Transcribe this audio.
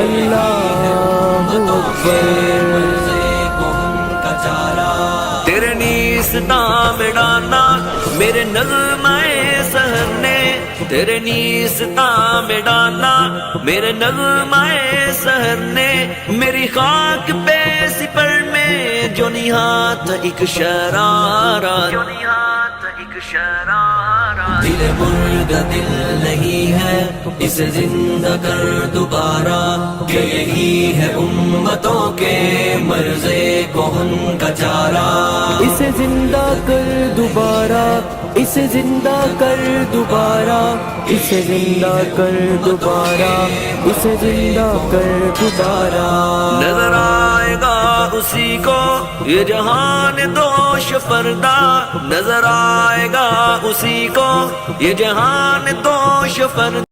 اللہ اکبر۔ تیرے نیستاں میں ڈانا میرے نغمہ سحر نے، تیرے نیستاں میں ڈانا میرے نغمہ سحر نے، میری خاک پہ سپر میں جو نہات ایک شرارہ، دل مردہ دل نہیں ہے اسے زندہ کر دوبارہ، کہ یہی ہے امتوں کے مرض کہن کا چارہ، اسے زندہ کر دوبارہ، اسے زندہ کر دوبارہ، اسے زندہ کر دوبارہ، اسے زندہ کر دوبارہ۔ نظر آئے گا اسی کو یہ جہان دوش پردہ، نظر آئے گا اسی کو یہ جہان دوش پردہ،